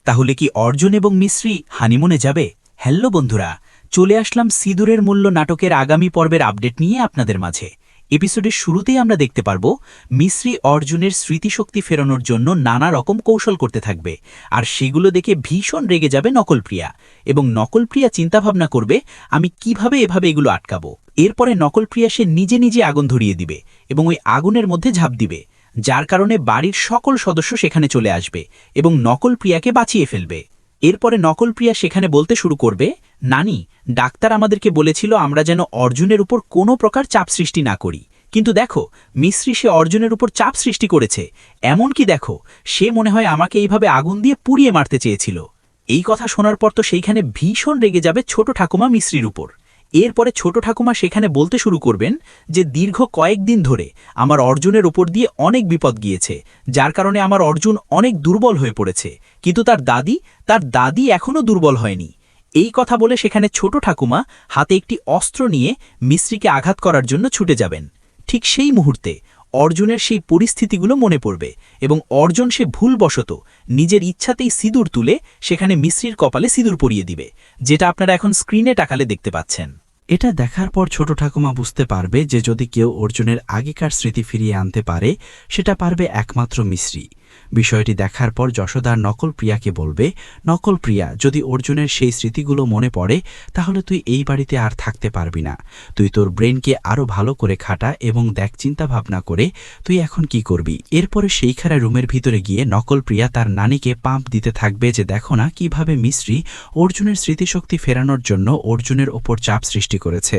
তাহলে কি অর্জুন এবং মিশ্রি হানিমুনে যাবে? হ্যালো বন্ধুরা, চলে আসলাম সিঁদুরের মূল্য নাটকের আগামী পর্বের আপডেট নিয়ে আপনাদের মাঝে। এপিসোডের শুরুতেই আমরা দেখতে পারব মিশ্রি অর্জুনের স্মৃতিশক্তি ফেরানোর জন্য নানা রকম কৌশল করতে থাকবে, আর সেগুলো দেখে ভীষণ রেগে যাবে নকলপ্রিয়া। এবং নকলপ্রিয়া চিন্তাভাবনা করবে আমি কিভাবে এভাবে এগুলো আটকাবো। এরপরে নকলপ্রিয়া সে নিজে নিজে আগুন ধরিয়ে দিবে এবং ওই আগুনের মধ্যে ঝাঁপ দিবে, যার কারণে বাড়ির সকল সদস্য সেখানে চলে আসবে এবং নকলপ্রিয়াকে বাঁচিয়ে ফেলবে। এরপরে নকলপ্রিয়া সেখানে বলতে শুরু করবে, নানি, ডাক্তার আমাদেরকে বলেছিল আমরা যেন অর্জুনের উপর কোনো প্রকার চাপ সৃষ্টি না করি, কিন্তু দেখো মিশ্রি সে অর্জুনের উপর চাপ সৃষ্টি করেছে। এমনকি দেখো, সে মনে হয় আমাকে এইভাবে আগুন দিয়ে পুড়িয়ে মারতে চেয়েছিল। এই কথা শোনার পর তো সেইখানে ভীষণ রেগে যাবে ছোট ঠাকুমা মিশ্রির উপর। এরপরে ছোট ঠাকুমা সেখানে বলতে শুরু করবেন যে দীর্ঘ কয়েকদিন ধরে আমার অর্জুনের উপর দিয়ে অনেক বিপদ গিয়েছে, যার কারণে আমার অর্জুন অনেক দুর্বল হয়ে পড়েছে, কিন্তু তার দাদি এখনও দুর্বল হয়নি। এই কথা বলে সেখানে ছোট ঠাকুমা হাতে একটি অস্ত্র নিয়ে মিশ্রিকে আঘাত করার জন্য ছুটে যাবেন। ঠিক সেই মুহূর্তে অর্জুনের সেই পরিস্থিতিগুলো মনে পড়বে এবং অর্জুন সে ভুলবশত নিজের ইচ্ছাতেই সিঁদুর তুলে সেখানে মিশ্রির কপালে সিঁদুর পরিয়ে দিবে, যেটা আপনারা এখন স্ক্রিনে টাকালে দেখতে পাচ্ছেন। এটা দেখার পর ছোট ঠাকুমা বুঝতে পারবে যে যদি কেউ অর্জুনের আগেকার স্মৃতি ফিরিয়ে আনতে পারে, সেটা পারবে একমাত্র মিশ্রি। বিষয়টি দেখার পর যশোদা নকলপ্রিয়াকে বলবে, নকলপ্রিয়া, যদি অর্জুনের সেই স্মৃতিগুলো মনে পড়ে তাহলে তুই এই বাড়িতে আর থাকতে পারবি না। তুই তোর ব্রেনকে আরও ভালো করে খাটা এবং দেখ চিন্তা ভাবনা করে তুই এখন কি করবি। এরপরে সেইখানে রুমের ভিতরে গিয়ে নকলপ্রিয়া তার নানিকে পাম্প দিতে থাকবে যে দেখো না কিভাবে মিশ্রি অর্জুনের স্মৃতিশক্তি ফেরানোর জন্য অর্জুনের ওপর চাপ সৃষ্টি করেছে।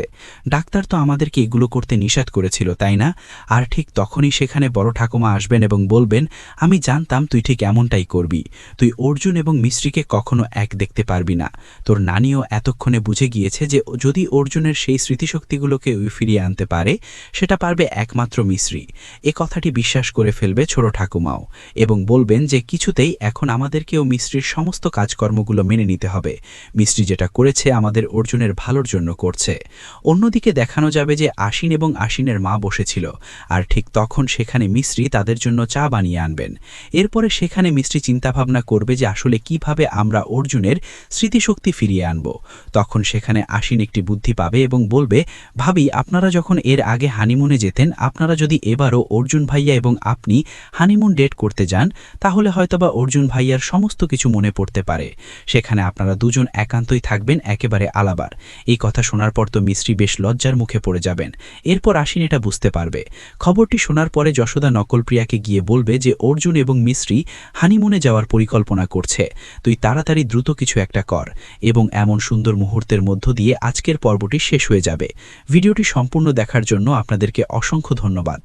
ডাক্তার তো আমাদেরকে এগুলো করতে নিষেধ করেছিল, তাই না? আর ঠিক তখনই সেখানে বড় ঠাকুমা আসবেন এবং বলবেন, আমি জানতাম তুই ঠিক এমনটাই করবি। তুই অর্জুন এবং মিশ্রিকে কখনো এক দেখতে পারবি না। তোর নানিও এতক্ষণে বুঝে গিয়েছে যে যদি অর্জুনের সেই স্মৃতিশক্তিগুলোকে ফিরিয়ে আনতে পারে, সেটা পারবে একমাত্র মিশ্রি। এ কথাটি বিশ্বাস করে ফেলবে ছোট ঠাকুমাও এবং বলবেন যে কিছুতেই এখন আমাদেরকেও মিশ্রির সমস্ত কাজকর্মগুলো মেনে নিতে হবে। মিশ্রি যেটা করেছে আমাদের অর্জুনের ভালোর জন্য করছে। অন্যদিকে দেখানো যাবে যে আশ্বিন এবং আশ্বিনের মা বসেছিল, আর ঠিক তখন সেখানে মিশ্রি তাদের জন্য চা বানিয়ে আনবেন। এরপরে সেখানে মিশ্রি চিন্তাভাবনা করবে যে আসলে কিভাবে আমরা অর্জুনের স্মৃতিশক্তি ফিরিয়ে আনব। তখন সেখানে আশ্বিন একটি বুদ্ধি পাবে এবং বলবে, ভাবি, আপনারা যখন এর আগে হানিমুনে যেতেন, আপনারা যদি এবারও অর্জুন ভাইয়া এবং আপনি হানিমুন ডেট করতে যান, তাহলে হয়তোবা অর্জুন ভাইয়ার সমস্ত কিছু মনে পড়তে পারে। সেখানে আপনারা দুজন একান্তই থাকবেন, একেবারে আলাবার। এই কথা শোনার পর তো মিশ্রি বেশ লজ্জার মুখে পড়ে যাবেন। এরপর আশ্বিন এটা বুঝতে পারবে। খবরটি শোনার পরে যশোদা নকলপ্রিয়াকে গিয়ে বলবে যে অর্জুন এবং মিশ্রি হানিমুনে যাওয়ার পরিকল্পনা করছে, তুই তাড়াতাড়ি দ্রুত কিছু একটা কর। এবং এমন সুন্দর মুহূর্তের মধ্য দিয়ে আজকের পর্বটি শেষ হয়ে যাবে। ভিডিওটি সম্পূর্ণ দেখার জন্য আপনাদেরকে অসংখ্য ধন্যবাদ।